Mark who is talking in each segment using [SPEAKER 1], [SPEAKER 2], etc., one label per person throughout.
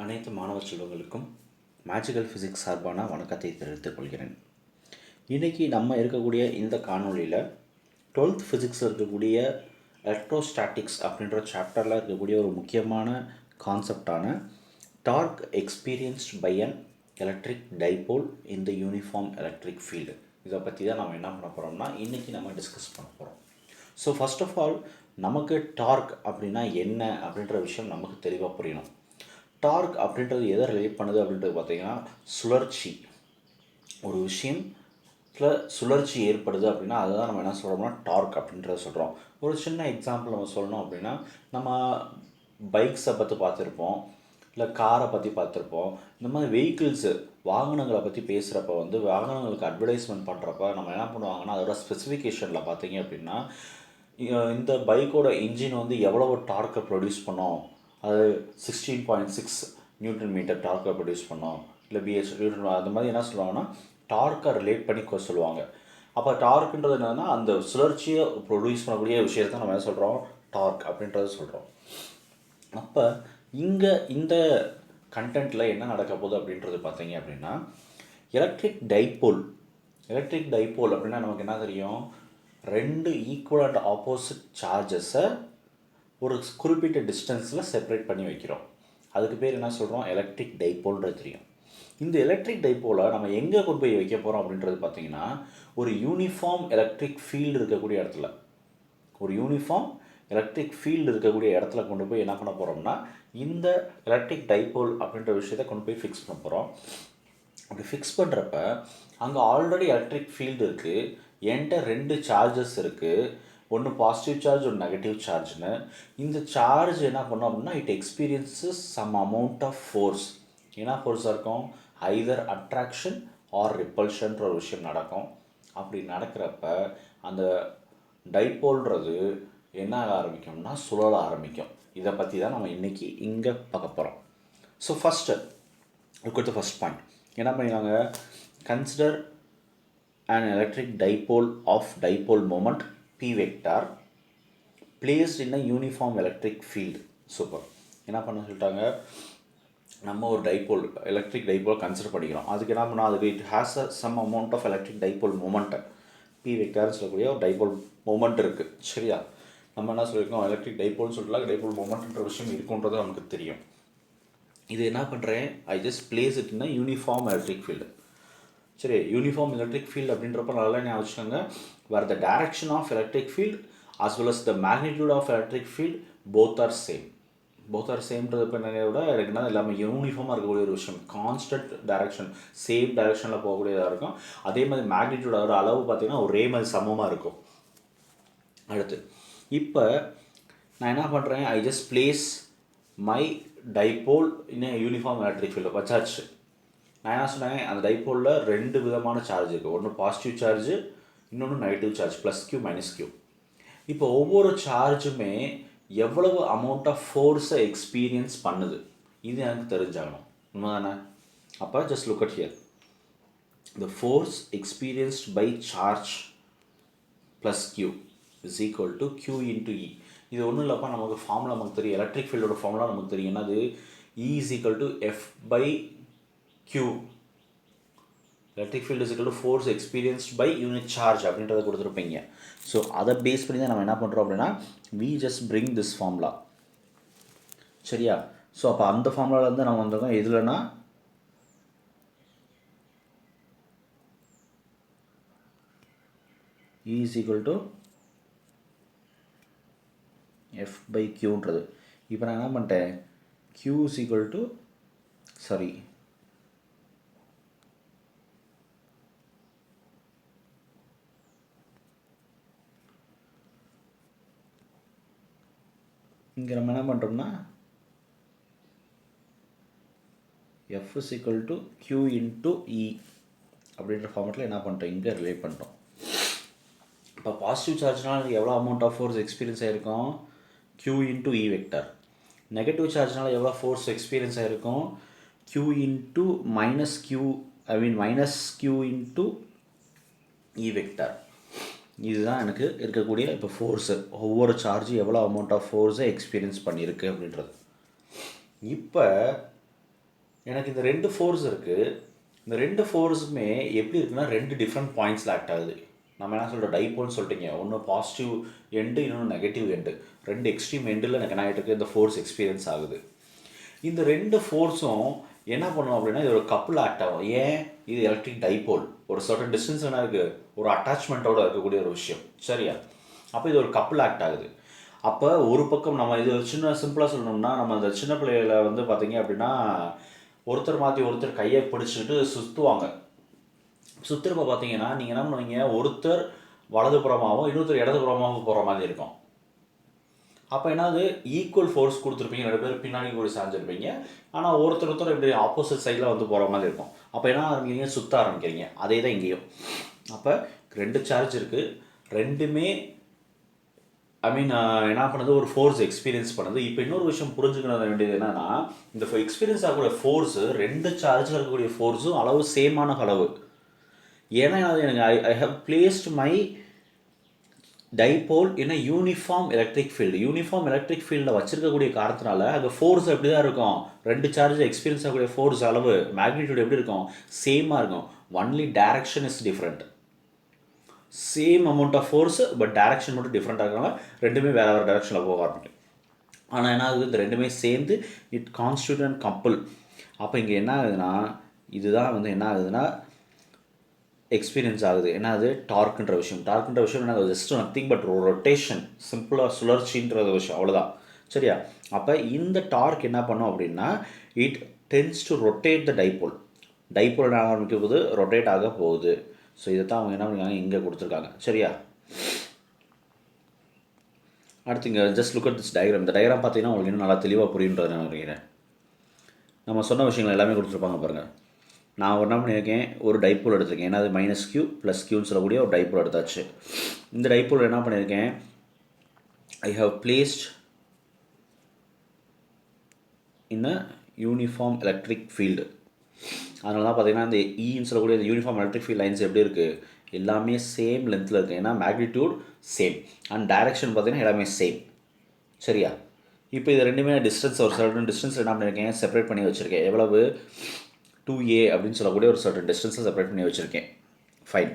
[SPEAKER 1] அனைத்து மாணவ செல்வங்களுக்கும் magical physics சார்பான வணக்கத்தை தெரிவித்துக் கொள்கிறேன். இன்றைக்கி நம்ம இருக்கக்கூடிய இந்த காணொலியில் 12th ஃபிசிக்ஸில் இருக்கக்கூடிய எலக்ட்ரோஸ்டாட்டிக்ஸ் அப்படின்ற சாப்டரில் இருக்கக்கூடிய ஒரு முக்கியமான கான்செப்டான torque experienced by an electric dipole in the uniform electric field, இதை பற்றி தான் நம்ம என்ன பண்ண போகிறோம்னா இன்றைக்கி நம்ம டிஸ்கஸ் பண்ண போகிறோம். ஸோ ஃபஸ்ட் ஆஃப் ஆல் நமக்கு டார்க் அப்படின்னா என்ன அப்படின்ற விஷயம் நமக்கு தெளிவாக புரியணும். டார்க் அப்படின்றது எதை ரிலேட் பண்ணுது அப்படின்றது பார்த்திங்கன்னா சுழற்சி. ஒரு விஷயத்தில் சுழற்சி ஏற்படுது அப்படின்னா அதுதான் நம்ம என்ன சொல்கிறோம்னா டார்க் அப்படின்றத சொல்கிறோம். ஒரு சின்ன எக்ஸாம்பிள் நம்ம சொல்லணும் அப்படின்னா நம்ம பைக்ஸை பற்றி பார்த்துருப்போம், இல்லை காரை பற்றி பார்த்துருப்போம். இந்த மாதிரி வெஹிக்கிள்ஸு வாகனங்களை பற்றி பேசுகிறப்ப வாகனங்களுக்கு அட்வர்டைஸ்மெண்ட் பண்ணுறப்ப நம்ம என்ன பண்ணுவாங்கன்னா அதோட ஸ்பெசிஃபிகேஷனில் பார்த்தீங்க அப்படின்னா இந்த பைக்கோட இன்ஜின் எவ்வளவு டார்க்கை ப்ரொடியூஸ் பண்ணோம், அது 16.6 நியூட்டன் மீட்டர் டார்க்கை ப்ரொடியூஸ் பண்ணோம், இல்லை பிஹெச் நியூட்டன், அந்த மாதிரி என்ன சொல்லுவாங்கன்னா டார்க்கை ரிலேட் பண்ணி சொல்லுவாங்க. அப்போ டார்க்குன்றது என்னென்னா அந்த சுழற்சியை ப்ரொடியூஸ் பண்ணக்கூடிய விஷயத்தை நம்ம என்ன சொல்கிறோம் டார்க் அப்படின்றத சொல்கிறோம். அப்போ இங்கே இந்த கண்டென்ட்டில் என்ன நடக்க போகுது அப்படின்றது பார்த்தீங்க அப்படின்னா எலக்ட்ரிக் டைபோல் அப்படின்னா நமக்கு என்ன தெரியும், ரெண்டு ஈக்குவல் அண்ட் ஆப்போசிட் சார்ஜஸை ஒரு குறிப்பிட்ட டிஸ்டன்ஸில் செப்பரேட் பண்ணி வைக்கிறோம். அதுக்கு பேர் என்ன சொல்கிறோம், எலக்ட்ரிக் டைபோல்ன்றது தெரியும். இந்த எலக்ட்ரிக் டைபோலை நம்ம எங்கே கொண்டு போய் வைக்க போகிறோம் அப்படின்றது பார்த்திங்கன்னா ஒரு யூனிஃபார்ம் எலக்ட்ரிக் ஃபீல்டு இருக்கக்கூடிய இடத்துல, கொண்டு போய் என்ன பண்ண போகிறோம்னா இந்த எலக்ட்ரிக் டைபோல் அப்படின்ற விஷயத்தை கொண்டு போய் ஃபிக்ஸ் பண்ண போகிறோம். அப்படி ஃபிக்ஸ் பண்ணுறப்ப அங்கே ஆல்ரெடி எலக்ட்ரிக் ஃபீல்டு இருக்குது, என்கிட்ட ரெண்டு சார்ஜஸ் இருக்குது, ஒன்று பாசிட்டிவ் சார்ஜ் ஒரு நெகட்டிவ் சார்ஜ்னு. இந்த சார்ஜ் என்ன பண்ணோம் அப்படின்னா it experiences some amount of force. என்ன ஃபோர்ஸாக இருக்கும், ஐதர் அட்ராக்ஷன் ஆர் ரிப்பல்ஷன்ற ஒரு விஷயம் நடக்கும். அப்படி நடக்கிறப்ப அந்த டைபோல்ன்றது என்ன ஆக ஆரம்பிக்கும்னா சுழல ஆரம்பிக்கும். இதை பற்றி தான் நம்ம இன்றைக்கி இங்கே பார்க்க போகிறோம். So first look at the first point. என்ன பண்ணிடுவாங்க, consider an electric dipole of dipole moment p vector placed in a uniform electric field. Super. என்ன பண்ண சொல்லிட்டாங்க, நம்ம ஒரு டைபோல் எலக்ட்ரிக் டைபோல் கன்சிடர் பண்ணிக்கிறோம். அதுக்கு என்ன பண்ணால் அதுக்கு it has some amount of electric dipole moment, p வெக்டார்னு சொல்லக்கூடிய ஒரு டைபோல் மூமெண்ட் இருக்குது. சரியா, நம்ம என்ன சொல்லியிருக்கோம் எலக்ட்ரிக் டைபோல்னு சொல்லலாம், டைபோல் மூமெண்ட்ன்ற விஷயம் இருக்குன்றது நமக்கு தெரியும். இது என்ன பண்ணுறேன், I just place it in uniform electric field. சரி, யூனிஃபார்ம் எலக்ட்ரிக் ஃபீல்டு அப்படின்றப்ப நல்லா ஞாபகம் வச்சுக்கோங்க, where the direction of electric field as well as the magnitude of electric field both are சேம்ன்றது இப்போ நிறைய விட இருக்குன்னா எல்லாமே யூனிஃபார்மாக இருக்கக்கூடிய ஒரு விஷயம், கான்ஸ்டன்ட் டைரக்ஷன், சேம் டைரக்ஷனில் போகக்கூடியதாக இருக்கும். அதே மாதிரி மேக்னிடியூட் அதோட அளவு பார்த்திங்கன்னா ஒரே மாதிரி சமமாக இருக்கும். அடுத்து இப்போ நான் என்ன பண்ணுறேன், I just place my dipole in uniform electric field வச்சாச்சு. நான் என்ன சொன்னேன், அந்த டைபோலில் ரெண்டு விதமான சார்ஜ் இருக்குது, ஒன்று பாசிட்டிவ் சார்ஜு, இன்னொன்று negative charge, plus Q minus Q. இப்போ ஒவ்வொரு சார்ஜுமே எவ்வளவு அமௌண்ட் ஆஃப் ஃபோர்ஸை எக்ஸ்பீரியன்ஸ் பண்ணுது இது எனக்கு தெரிஞ்சாகணும், உண்மை தானே? அப்போ just look at here, the force experienced by charge plus q is equal to q into E. இது ஒன்றும் இல்லைப்பா, நமக்கு ஃபார்முலா நமக்கு தெரியும், எலக்ட்ரிக் ஃபீல்டோட ஃபார்முலா நமக்கு தெரியும். என்னது, E is equal to F by Q. Electric field is equal to force experienced by unit charge அப்படின்றத கொடுத்துருப்பீங்க. ஸோ அதை பேஸ் பண்ணி தான் நம்ம என்ன பண்ணுறோம் அப்படின்னா we just bring this formula. சரியா, ஸோ அப்போ அந்த ஃபார்முலாவிலேருந்து நம்ம வந்திருக்கோம் எதுலன்னா E is equal to F by Qன்றது. இப்போ நான் என்ன பண்ணிட்டேன், Q is equal to இங்கே நம்ம என்ன பண்ணுறோம்னா F is equal to Q into E அப்படின்ற ஃபார்மேட்டில் என்ன பண்ணுறோம் இங்கே ரிலேட் பண்ணுறோம். இப்போ பாசிட்டிவ் சார்ஜ்னால் எவ்வளோ அமௌண்ட் ஆஃப் ஃபோர்ஸ் எக்ஸ்பீரியன்ஸ் ஆகிருக்கும், Q into E vector. Negative சார்ஜ்னால் எவ்வளோ ஃபோர்ஸ் எக்ஸ்பீரியன்ஸ் ஆகிருக்கும், Q into minus Q into E vector. இதுதான் எனக்கு இருக்கக்கூடிய இப்போ ஃபோர்ஸு, ஒவ்வொரு சார்ஜும் எவ்வளோ அமௌண்ட் ஆஃப் ஃபோர்ஸை எக்ஸ்பீரியன்ஸ் பண்ணியிருக்கு அப்படின்றது. இப்போ எனக்கு இந்த 2 ஃபோர்ஸ் இருக்குது. இந்த 2 ஃபோர்ஸுமே எப்படி இருக்குன்னா 2 டிஃப்ரெண்ட் பாயிண்ட்ஸில் ஆக்ட் ஆகுது. நம்ம என்ன சொல்கிறோம், டைப்போல்னு சொல்லிட்டீங்க. ஒன்று பாசிட்டிவ் எண்டு, இன்னொன்று நெகட்டிவ் எண்டு. 2 எக்ஸ்ட்ரீம் எண்டில் எனக்கு என்ன ஆகிட்டு இருக்குது, இந்த ஃபோர்ஸ் எக்ஸ்பீரியன்ஸ் ஆகுது. இந்த 2 ஃபோர்ஸும் என்ன பண்ணுவோம் அப்படின்னா இது ஒரு கப்புள் ஆக்ட் ஆகும். ஏன், இது எலக்ட்ரிக் டைப்போல். ஒரு சர்டன் டிஸ்டன்ஸ் என்ன இருக்குது, ஒரு அட்டாச்மெண்ட்டோடு இருக்கக்கூடிய ஒரு விஷயம். சரியா? அப்போ இது ஒரு கப்புள் ஆக்ட் ஆகுது. அப்போ ஒரு பக்கம் நம்ம இது சின்ன சிம்பிளாக சொல்லணும்னா, நம்ம அந்த சின்ன பிள்ளைகளை வந்து பார்த்திங்க அப்படின்னா ஒருத்தர் மாற்றி ஒருத்தர் கையை பிடிச்சிக்கிட்டு சுற்றுவாங்க. சுற்றுறப்ப பார்த்தீங்கன்னா நீங்கள் என்ன பண்ணுவீங்க, ஒருத்தர் வலதுபுறமாகவும் இன்னொருத்தர் இடதுபுறமாகவும் போகிற மாதிரி இருக்கும். அப்போ என்னது, ஈக்குவல் ஃபோர்ஸ் கொடுத்துருப்பீங்க, 2 பேர் பின்னாடி கூட சாஞ்சிருப்பீங்க. ஆனால் ஒருத்தர் இப்படி ஆப்போசிட் சைடில் வந்து போகிற மாதிரி இருக்கும். அப்போ என்ன ஆரம்பிக்கிறீங்க, சுற்ற ஆரம்பிக்கிறீங்க. அதே தான் இங்கேயும். அப்போ 2 சார்ஜ் இருக்குது, ரெண்டுமே என்ன பண்ணுது, ஒரு ஃபோர்ஸ் எக்ஸ்பீரியன்ஸ் பண்ணுது. இப்போ இன்னொரு விஷயம் புரிஞ்சுக்க வேண்டியது என்னென்னா, இந்த எக்ஸ்பீரியன்ஸ் ஆகக்கூடிய ஃபோர்ஸு 2 சார்ஜில் இருக்கக்கூடிய ஃபோர்ஸும் அளவு சேமான அளவு. ஏன்னா எனக்கு I have placed my dipole in a uniform electric field. Uniform electric ஃபீல்டில் வச்சிருக்கக்கூடிய காரணத்தினால அங்கே ஃபோர்ஸ் எப்படி தான் இருக்கும், 2 சார்ஜ் எக்ஸ்பீரியன்ஸ் ஆகக்கூடிய ஃபோர்ஸ் அளவு மேக்னிடியூட் எப்படி இருக்கும், சேமாக இருக்கும். Only direction is different. Same amount of force, but direction மட்டும் டிஃப்ரெண்ட்டாக இருக்கிறனால ரெண்டுமே வேறு வேறு டைரக்ஷனில் போக ஆரம்பிக்கும். ஆனால் என்ன ஆகுது, இந்த ரெண்டுமே சேர்ந்து இட் கான்ஸ்டியூட் அண்ட் கப்புள். அப்போ இங்கே என்ன ஆகுதுன்னா, இதுதான் வந்து என்ன ஆகுதுன்னா எக்ஸ்பீரியன்ஸ் ஆகுது. என்ன ஆகுது, டார்க்குன்ற விஷயம். டார்க்குன்ற விஷயம் என்ன, ஜஸ்ட் நத்திங் பட் ரொட்டேஷன், சிம்பிளாக சுழற்சின்றது விஷயம், அவ்வளோதான். சரியா? அப்போ இந்த டார்க் என்ன பண்ணும் அப்படின்னா, it tends to rotate the dipole. Dipole என்ன ஆரம்பிக்கும் போது ரொட்டேட் ஆக போகுது. ஸோ இதை தான் அவங்க என்ன பண்ணிருக்காங்க, இங்கே கொடுத்துருக்காங்க. சரியா? அடுத்து இங்கே just look at this diagram. இந்த டயக்ராம் பார்த்தீங்கன்னா உங்களுக்கு இன்னும் நல்லா தெளிவாக புரியுன்றதை நான் நினைக்கிறேன். நம்ம சொன்ன விஷயங்கள் எல்லாமே கொடுத்துருப்பாங்க பாருங்கள். நான் என்ன பண்ணியிருக்கேன், ஒரு டைப்போல் எடுத்திருக்கேன். ஏன்னா அது -q + qன்னு சொல்லக்கூடிய ஒரு டைப்போல் எடுத்தாச்சு. இந்த டைப்போல் என்ன பண்ணியிருக்கேன், I have placed in a uniform electric field. அதனால தான் பார்த்தீங்கன்னா இந்த ன்னு சொல்லக்கூடிய இந்த யூனிஃபார்ம் எலக்ட்ரிக் ஃபீல்ட் லைன்ஸ் எப்படி இருக்குது, எல்லாமே சேம் லென்த்தில் இருக்குது. ஏன்னா மேக்னிடியூட் சேம் அண்ட் டைரக்ஷன் பார்த்தீங்கன்னா எல்லாமே சேம். சரியா? இப்போ இது ரெண்டுமே டிஸ்டன்ஸ், ஒரு சர்டன் டிஸ்டன்ஸ் என்ன பண்ணியிருக்கேன், செப்பரேட் பண்ணி வச்சுருக்கேன். எவ்வளவு, 2a அப்படின்னு சொல்லக்கூடிய ஒரு சர்டன் டிஸ்டன்ஸை செப்பரேட் பண்ணி வச்சுருக்கேன். ஃபைன்.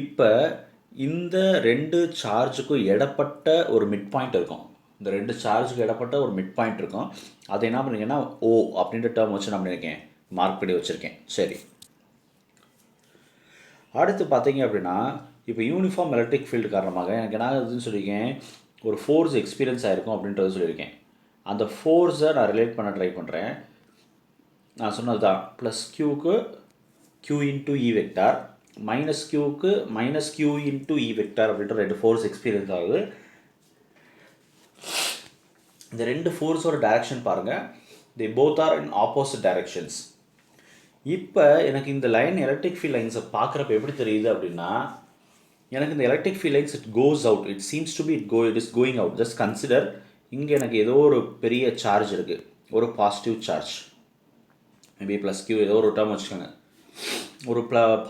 [SPEAKER 1] இப்போ இந்த 2 சார்ஜுக்கும் இடப்பட்ட ஒரு மிட் பாயிண்ட் இருக்கும். இந்த 2 சார்ஜுக்கு இடப்பட்ட ஒரு மிட் பாயிண்ட் இருக்கும். அதை என்ன பண்ணிருக்கேன்னா O அப்படின்ற டேர்ம் வச்சு என்ன பண்ணியிருக்கேன், மார்க் பண்ணி வச்சுருக்கேன். சரி, அடுத்து பார்த்தீங்க அப்படின்னா இப்போ யூனிஃபார்ம் எலக்ட்ரிக் ஃபீல்டு காரணமாக எனக்கு என்ன ஆகுதுன்னு சொல்லியிருக்கேன், ஒரு ஃபோர்ஸ் எக்ஸ்பீரியன்ஸ் ஆகிருக்கும் அப்படின்றத சொல்லியிருக்கேன். அந்த ஃபோர்ஸை நான் ரிலேட் பண்ண ட்ரை பண்ணுறேன். நான் சொன்னது தான், +qக்கு q இன்ட்டு E வெக்டார், -qக்கு -q இன்ட்டு E வெக்டார் அப்படின்ற 2 ஃபோர்ஸ் எக்ஸ்பீரியன்ஸ் ஆகுது. இந்த 2 ஃபோர்ஸோட டைரக்ஷன் பாருங்கள், they both are in opposite directions. இப்போ எனக்கு இந்த லைன் எலக்ட்ரிக் ஃபீல்ட் லைன்ஸை பார்க்குறப்ப எப்படி தெரியுது அப்படின்னா, எனக்கு இந்த electric field lines it goes out, it seems to be it is going out. Just consider, இங்கே எனக்கு ஏதோ ஒரு பெரிய சார்ஜ் இருக்குது, ஒரு பாசிட்டிவ் சார்ஜ், மேபி +q ஏதோ ஒரு டேர்ம் வச்சுக்கோங்க. ஒரு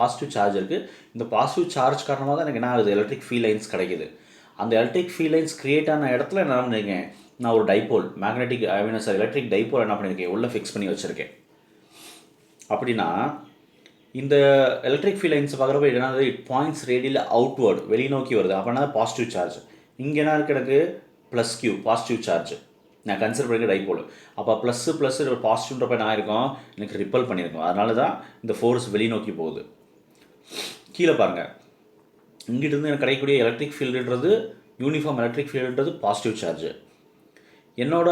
[SPEAKER 1] பாசிட்டிவ் சார்ஜ் இருக்குது. இந்த பாசிட்டிவ் சார்ஜ் காரணமாக தான் எனக்கு என்ன ஆகுது, எலக்ட்ரிக் ஃபீல்ட் லைன்ஸ் கிடைக்குது. அந்த எலக்ட்ரிக் ஃபீல்ட் லைன்ஸ் க்ரியேட் ஆன இடத்துல என்ன பண்ணியிருக்கேன், நான் ஒரு டைப்போல் எலக்ட்ரிக் டைப்போல் என்ன பண்ணியிருக்கேன், உள்ளே ஃபிக்ஸ் பண்ணி வச்சுருக்கேன். அப்படின்னா இந்த எலக்ட்ரிக் ஃபீல்ட் லைன்ஸ் பார்க்குறப்ப என்னது, இட் பாயிண்ட்ஸ் ரேடியல் அவுட்வர்டு, வெளிநோக்கி வருது. அப்படின்னா பாசிட்டிவ் சார்ஜ். இங்கே என்ன இருக்குது, எனக்கு +q பாசிட்டிவ் சார்ஜ் நான் கன்சிடர் பண்ணிக்க டைப்போல். அப்போ ப்ளஸ் ஒரு பாசிட்டிவ்ன்றப்ப என்ன ஆயிருக்கும், எனக்கு ரிப்பல் பண்ணியிருக்கும். அதனால தான் இந்த ஃபோர்ஸ் வெளிநோக்கி போகுது. கீழே பாருங்கள், இங்கிட்டிருந்து எனக்கு கிடைக்கக்கூடிய எலக்ட்ரிக் ஃபீல்டுன்றது, யூனிஃபார்ம் எலக்ட்ரிக் ஃபீல்டுன்றது பாசிட்டிவ் சார்ஜ். என்னோட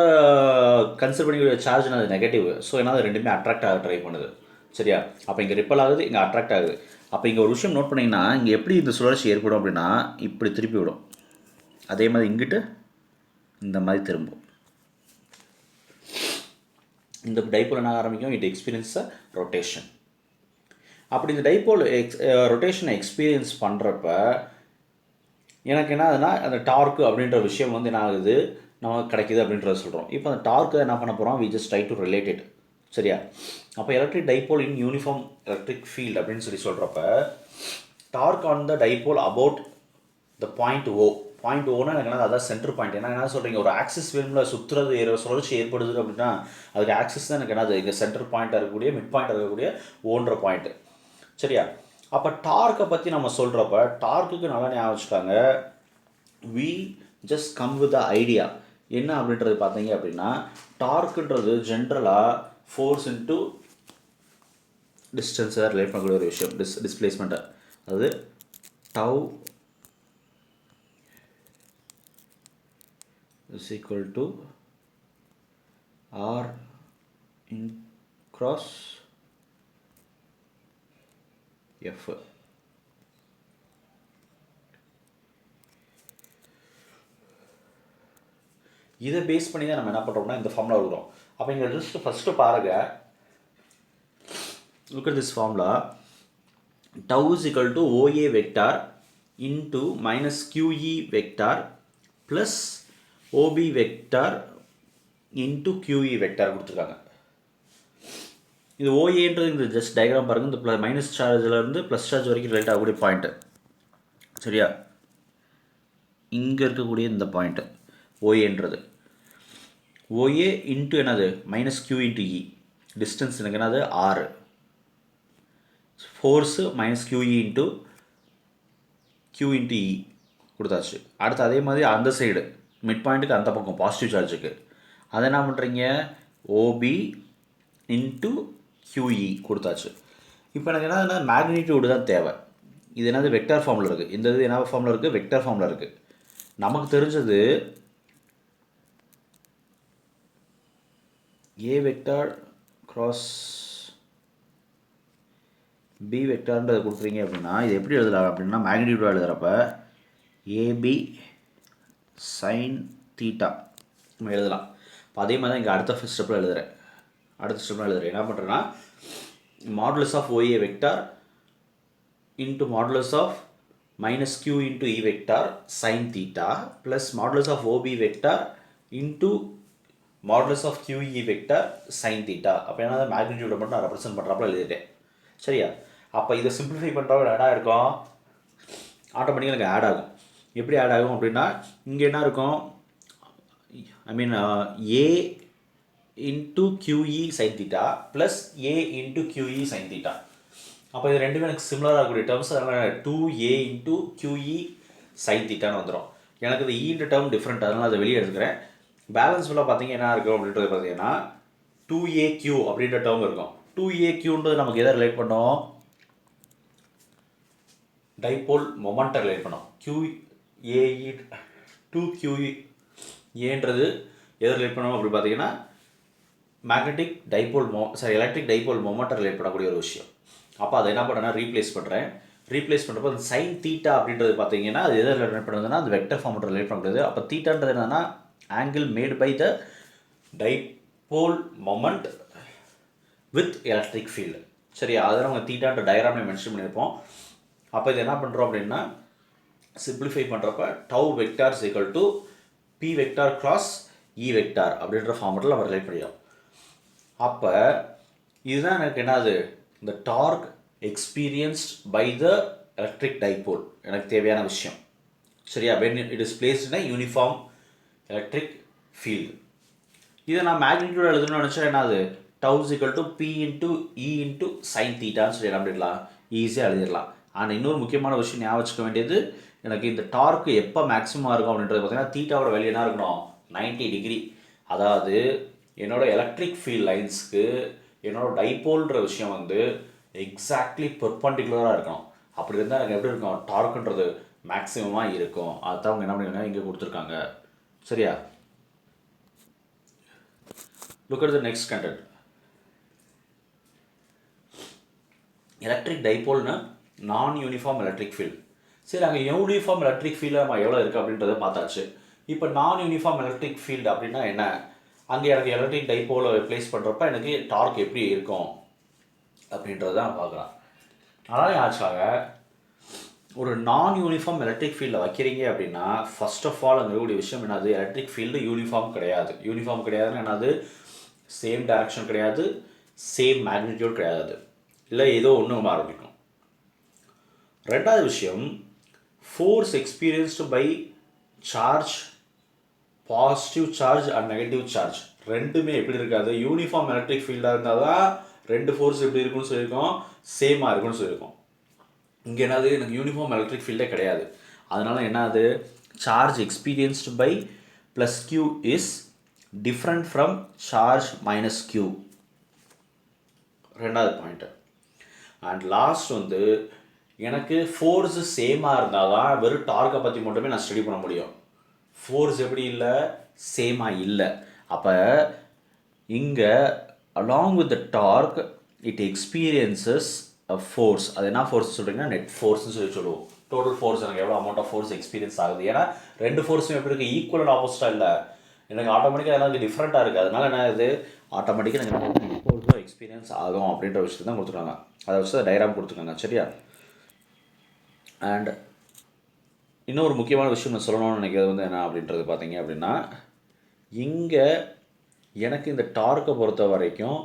[SPEAKER 1] கன்சிடர் பண்ணிக்கூடிய சார்ஜ் அது நெகட்டிவ். ஸோ என்ன ரெண்டுமே அட்ராக்ட் ஆக ட்ரை பண்ணுது. சரியா? அப்போ இங்கே ரிப்பல் ஆகுது, இங்கே அட்ராக்ட் ஆகுது. அப்போ இங்கே ஒரு விஷயம் நோட் பண்ணிங்கன்னா, இங்கே எப்படி இந்த சுழற்சி ஏற்படும் அப்படின்னா, இப்படி திருப்பி விடும். அதே மாதிரி இங்கிட்டு இந்த மாதிரி திரும்பும். இந்த டைப்போல் என்ன ஆரம்பிக்கும், இட் எக்ஸ்பீரியன்ஸ் ரொட்டேஷன். அப்படி இந்த டைப்போல் ரொட்டேஷனை எக்ஸ்பீரியன்ஸ் பண்ணுறப்ப எனக்கு என்ன ஆகுதுன்னா, அந்த டார்க்கு அப்படின்ற விஷயம் வந்து என்ன ஆகுது, நமக்கு கிடைக்கிது அப்படின்றத சொல்கிறோம். இப்போ அந்த டார்க்கு என்ன பண்ண போகிறோம், we just try to relate it. சரியா? அப்போ electric dipole in uniform electric field அப்படின்னு சொல்கிறப்ப, torque on the dipole about the point O point ஓனா எனக்கு என்ன அதான் சென்டர் பாயிண்ட். ஏன்னா என்ன சொல்கிறீங்க, ஒரு ஆக்சிஸ் வேணும்ல, சுற்றுறது சுழற்சி ஏற்படுது அப்படின்னா அதுக்கு ஆக்சிஸ் தான் எனக்கு என்னது இங்கே சென்டர் பாயிண்ட்டாக இருக்கக்கூடிய மிட் பாயிண்ட் இருக்கக்கூடிய ஓன்ற பாயிண்ட்டு. சரியா? அப்போ டார்க்கை பற்றி நம்ம சொல்கிறப்ப டார்க்குக்கு நல்லா ஞாபகம் வச்சுக்காங்க. We just come with the idea என்ன அப்படின்றது பார்த்தீங்க அப்படின்னா, டார்க்குன்றது ஜென்ரலாக ஃபோர்ஸ் இன்ட்டு டிஸ்டன்ஸை ரிலேட் பண்ணக்கூடிய ஒரு விஷயம். டிஸ்பிளேஸ்மெண்ட்டை, அதாவது tau is equal to r in cross f. இதை பேஸ் பண்ணி தான் நம்ம என்ன பண்ணுறோம்னா இந்த ஃபார்முலா எழுதுறோம். அப்போ இங்கே ஜஸ்ட் ஃபஸ்ட்டு பாருங்கள், look at this formula. Tau is equal to OA vector into minus QE vector plus OB vector into QE vector கொடுத்துருக்காங்க. இது ஓஏன்றது இந்த ஜஸ்ட் டயக்ராம் பாருங்கள், இந்த மைனஸ் சார்ஜிலேருந்து ப்ளஸ் சார்ஜ் வரைக்கும் ரிலேட் ஆகக்கூடிய பாயிண்ட்டு. சரியா? இங்கே இருக்கக்கூடிய இந்த பாயிண்ட்டு ஓஏன்றது ஓஏ இன்ட்டு என்னது minus q into E, distance எனக்கு என்னது ஆறு, force minus qE into q into E கொடுத்தாச்சு. அடுத்து அதே மாதிரி அந்த சைடு மிட் பாயிண்ட்டுக்கு அந்த பக்கம் பாசிட்டிவ் சார்ஜுக்கு அதை என்ன பண்ணுறீங்க, ஓபி இன்ட்டு கியூஇ கொடுத்தாச்சு. இப்போ எனக்கு என்ன மேக்னிடியூடு தான் தேவை. இது என்னது வெக்டார் ஃபார்மில் இருக்குது, இந்த இது என்ன ஃபார்மில் இருக்குது, வெக்டார் ஃபார்மில் இருக்குது. நமக்கு தெரிஞ்சது ஏ வெக்டார் கிராஸ் பி வெக்டார்ன்றதை கொடுக்குறீங்க அப்படின்னா இது எப்படி எழுதலாம் அப்படின்னா, மேக்னிடியூடாக எழுதுகிறப்ப ஏபி சைன் தீட்டா நம்ம எழுதலாம். இப்போ அதே மாதிரி தான் இங்கே அடுத்த ஸ்டெப்பில் எழுதுகிறேன். என்ன பண்ணுறேன்னா, modulus of OA vector into modulus of minus q into E vector sine theta plus modulus of OB vector into modulus of q E vector sine theta. அப்போ என்ன மேக்னிடியூடை மட்டும் நான் ரெப்ரசென்ட் பண்ணுறப்ப எழுதிட்டேன். சரியா? அப்போ இதை சிம்பிளிஃபை பண்ணுறப்ப என்ன இருக்கும், ஆட்டோமேட்டிக்காக எனக்கு ஆட் ஆகும். எப்படி ஆட் ஆகும் அப்படின்னா, இங்கே என்ன இருக்கும், I mean a into qE sine theta plus a into qE sine theta. அப்போ இது ரெண்டுமே எனக்கு சிமிலராக இருக்கக்கூடிய டேர்ம்ஸ். அதனால் 2a இன்ட்டு கியூஇ சைன் தீட்டான்னு வந்துடும். எனக்கு இது ஈன்ற டேர்ம் டிஃப்ரெண்ட், அதனால் அதை வெளியே எடுத்துக்கிறேன். பேலன்ஸ் ஃபுல்லாக பார்த்தீங்க என்ன இருக்கும் அப்படின்றது பார்த்தீங்கன்னா 2aq அப்படின்ற டேர்ம் இருக்கும். 2aqன்றது நமக்கு எதை ரிலேட் பண்ணோம், டைபோல் மொமெண்ட்டை ரிலேட் பண்ணோம். QAE 2QE ஏன்றது எதை ரிலேட் பண்ணோம் அப்படி பார்த்தீங்கன்னா மேக்னெட்டிக் டைபோல் எலக்ட்ரிக் டைபோல் மொமெண்ட்டை ரிலேட் பண்ணக்கூடிய ஒரு விஷயம். அப்போ அதை என்ன பண்ணேன்னா ரீப்ளேஸ் பண்ணுறப்போ அந்த சைன் தீட்டா அப்படின்றது பார்த்தீங்கன்னா அது எதை ரிலேட் பண்ணுறதுன்னா அந்த வெக்டர் ஃபார்மெட்டை ரிலேட் பண்ணக்கூடியது. அப்போ தீட்டான்றது என்னன்னா angle made by the dipole moment with electric field. சரி, அதை நம்ம தீட்டான்ற டயக்ராமில் மென்ஷன் பண்ணியிருப்போம். அப்போ இது என்ன பண்ணுறோம் அப்படின்னா சிம்பிளிஃபை பண்ணுறப்ப tau vector equal to p vector cross E vector அப்படின்ற ஃபார்மெட்டில் நம்ம ரிலேட் பண்ணிடும். அப்போ இதுதான் எனக்கு என்னது, இந்த torque experienced by the electric dipole எனக்கு தேவையான விஷயம். சரியா? when it is placed in a uniform electric field. இதை நான் மேக்னிடியூட் எழுதணும்னு நினச்சா என்னது, tau equal to p into E into sine தீட்டான்னு சொல்லி என்ன பண்ணிடலாம், ஈஸியாக எழுதிடலாம். ஆனால் இன்னொரு முக்கியமான விஷயம் ஞாபகம் வச்சுக்க வேண்டியது, எனக்கு இந்த டார்க்கு எப்போ மேக்ஸிமம் இருக்கும் அப்படின்றது பார்த்தீங்கன்னா தீட்டாவோட வேல்யூ என்ன இருக்கணும், 90 டிகிரி. அதாவது என்னோடய எலக்ட்ரிக் ஃபீல்ட் லைன்ஸ்க்கு என்னோட டைபோல்ன்ற விஷயம் வந்து எக்ஸாக்ட்லி பெர்பெண்டிகுலராக இருக்கணும். அப்படி இருந்தால் எனக்கு எப்படி இருக்கும், டார்க்குன்றது மேக்ஸிமமாக இருக்கும். அதுதான் அவங்க என்ன பண்ணிருக்காங்க இங்கே கொடுத்துருக்காங்க. சரியா? Look at the next content. Electric டைபோல்னா நான் யூனிஃபார்ம் எலக்ட்ரிக் ஃபீல்டு. சரி, அங்கே யூனிஃபார்ம் எலக்ட்ரிக் ஃபீல்டு நம்ம எவ்வளோ இருக்குது அப்படின்றத பார்த்தாச்சு. இப்போ நான் யூனிஃபார்ம் எலக்ட்ரிக் ஃபீல்டு அப்படின்னா என்ன, அங்கே எனக்கு எலக்ட்ரிக் டைபோலை ப்ளேஸ் பண்ணுறப்ப எனக்கு டார்க் எப்படி இருக்கும் அப்படின்றத நான் பார்க்கலாம். அதனால் ஆச்சாக ஒரு நான் யூனிஃபார்ம் எலக்ட்ரிக் ஃபீல்டில் வைக்கிறீங்க அப்படின்னா ஃபர்ஸ்ட் ஆஃப் ஆல் அங்கே இருக்கக்கூடிய விஷயம் என்னது, எலக்ட்ரிக் ஃபீல்டு யூனிஃபார்ம் கிடையாதுன்னு என்னது, சேம் டைரக்ஷன் கிடையாது, சேம் மேக்னிடியூட் கிடையாது, இல்லை ஏதோ ஒன்று ஆரம்பிக்கும். ரெண்டாவது விஷயம், force experienced by charge, positive charge and negative charge ரெண்டுமே எப்படி இருக்காது, யூனிஃபார்ம் எலக்ட்ரிக் ஃபீல்டாக இருந்தால் தான் ரெண்டு ஃபோர்ஸ் எப்படி இருக்குன்னு சொல்லியிருக்கோம், சேமாக இருக்குன்னு சொல்லியிருக்கோம். இங்கே என்னது, எனக்கு யூனிஃபார்ம் எலக்ட்ரிக் ஃபீல்டே கிடையாது. அதனால் என்னது, charge experienced by plus q is different from charge minus q. ரெண்டாவது பாயிண்ட்டு. அண்ட் லாஸ்ட் வந்து எனக்கு ஃபோர்ஸு சேமாக இருந்தால் தான் வெறும் டார்க்கை பற்றி மட்டுமே நான் ஸ்டடி பண்ண முடியும். ஃபோர்ஸ் எப்படி இல்லை, சேமாக இல்லை. அப்போ இங்கே along with the torque it experiences a force. அது என்ன ஃபோர்ஸ் சொல்கிறீங்கன்னா நெட் ஃபோர்ஸ்னு சொல்லுவோம். டோட்டல் ஃபோர்ஸ் எனக்கு எவ்வளோ அமௌண்ட் ஆஃப் ஃபோர்ஸ் எக்ஸ்பீரியன்ஸ் ஆகுது. ஏன்னா ரெண்டு ஃபோர்ஸும் எப்படி இருக்குது, ஈக்குவல் அண்ட் ஆப்போசிட்டாக இல்லை, எனக்கு ஆட்டோமேட்டிக்காக எனக்கு டிஃப்ரெண்ட்டாக இருக்குது. அதனால் என்ன ஆகுது, ஆட்டோமேட்டிக்காக எனக்கு ஃபோர்ஸும் எக்ஸ்பீரியன்ஸ் ஆகும் அப்படின்ற விஷயத்தை தான் கொடுத்துருக்காங்க. அதை வச்சு தான் டயக்ராம் கொடுத்துருக்காங்க. சரியா? அண்ட் இன்னொரு முக்கியமான விஷயம் நான் சொல்லணும்னு நினைக்கிறது வந்து என்ன அப்படின்றது பார்த்தீங்க அப்படின்னா, இங்கே எனக்கு இந்த டார்க்கை பொறுத்த வரைக்கும்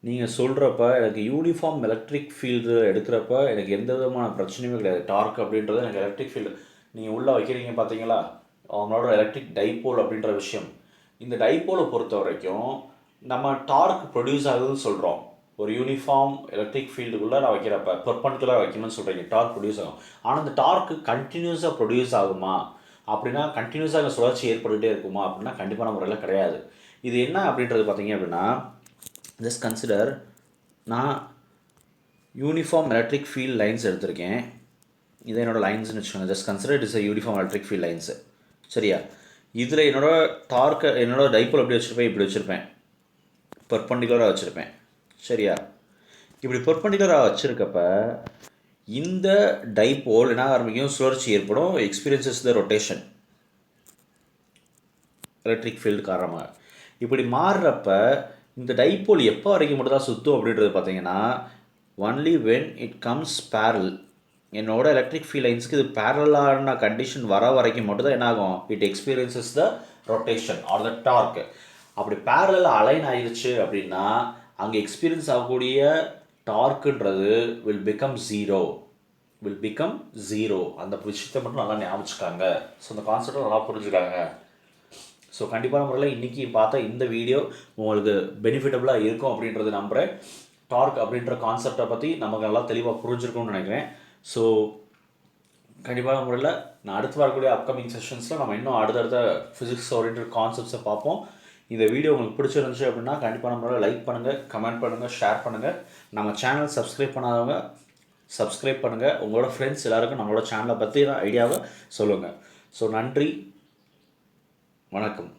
[SPEAKER 1] நீங்கள் சொல்கிறப்ப எனக்கு யூனிஃபார்ம் எலக்ட்ரிக் ஃபீல்டு எடுக்கிறப்ப எனக்கு எந்த விதமான பிரச்சனையுமே கிடையாது. டார்க் அப்படின்றது எனக்கு எலக்ட்ரிக் ஃபீல்டு நீங்கள் உள்ளே வைக்கிறீங்க பார்த்தீங்களா, அவங்களோட எலக்ட்ரிக் டைபோல் அப்படின்ற விஷயம். இந்த டைபோலை பொறுத்த வரைக்கும் நம்ம டார்க் ப்ரொடியூஸ் ஆகுதுன்னு சொல்கிறோம். ஒரு யூனிஃபார்ம் எலக்ட்ரிக் ஃபீல்டுக்குள்ளே நான் வைக்கிறப்ப பெர்பெண்டிகுலராக வைக்கணும்னு சொல்கிறீங்க, டார்க் ப்ரொடியூஸ் ஆகும். ஆனால் அந்த டார்க்கு கண்டினியூஸாக ப்ரொடியூஸ் ஆகுமா அப்படின்னா, கண்டினியூஸாக சுழற்சி ஏற்பட்டுகிட்டே இருக்குமா அப்படின்னா கண்டிப்பான முறையில் கிடையாது. இது என்ன அப்படின்றது பார்த்தீங்க அப்படின்னா, ஜஸ்ட் கன்சிடர், நான் யூனிஃபார்ம் எலக்ட்ரிக் ஃபீல்ட் லைன்ஸ் எடுத்திருக்கேன். இதை என்னோடய லைன்ஸ்னு வச்சுக்கோங்க. Just consider it is a uniform electric field lines. சரியா? இதில் என்னோடய டார்க்கை, என்னோடய டைப்போல் எப்படி வச்சுருப்பேன், இப்படி வச்சுருப்பேன், பெர்பெண்டிகுலராக வச்சுருப்பேன். சரியா? இப்படி பெர்பெண்டிகுலராக வச்சுருக்கப்ப இந்த டைப்போல் என்ன ஆரம்பிக்கும், சுழற்சி ஏற்படும், experiences the rotation electric field காரணமாக. இப்படி மாறுறப்ப இந்த டைப்போல் எப்போ வரைக்கும் மட்டும் தான் சுற்றும் அப்படின்றது பார்த்தீங்கன்னா, only when it comes parallel. என்னோட எலக்ட்ரிக் ஃபீல்ட் லைன்ஸ்க்கு இது பேரலான கண்டிஷன் வர வரைக்கும் மட்டும் தான் என்ன ஆகும், it experiences the rotation or the torque. அப்படி பேரலில் அலைன் ஆயிடுச்சு அப்படின்னா அங்கே எக்ஸ்பீரியன்ஸ் ஆகக்கூடிய டார்க்குன்றது வில் பிகம் ஜீரோ. அந்த விஷயத்தை மட்டும் நல்லா ஞாபகிச்சுக்காங்க. ஸோ அந்த கான்செப்டை நல்லா புரிஞ்சுக்காங்க. ஸோ கண்டிப்பான முறையில் இன்றைக்கி பார்த்தா இந்த வீடியோ உங்களுக்கு பெனிஃபிட்டபுளாக இருக்கும் அப்படின்றது நம்புகிறேன். டார்க் அப்படின்ற கான்செப்டை பற்றி நமக்கு நல்லா தெளிவாக புரிஞ்சிருக்கும்னு நினைக்கிறேன். ஸோ கண்டிப்பான முறையில் நான் அடுத்து வரக்கூடிய அப்கமிங் செஷன்ஸில் நம்ம இன்னும் அடுத்தடுத்த ஃபிசிக்ஸ் ஓரியன்டட் கான்செப்ட்ஸை பார்ப்போம். இந்த வீடியோ உங்களுக்கு பிடிச்சிருந்துச்சு அப்படின்னா கண்டிப்பான முறையில் லைக் பண்ணுங்கள், கமெண்ட் பண்ணுங்கள், ஷேர் பண்ணுங்கள். நம்ம சேனல் சப்ஸ்கிரைப் பண்ணாதவங்க சப்ஸ்கிரைப் பண்ணுங்கள். உங்களோட ஃப்ரெண்ட்ஸ் எல்லாருக்கும் நம்மளோட சேனலை பற்றி ஐடியாவை சொல்லுங்கள். ஸோ நன்றி, வணக்கம்.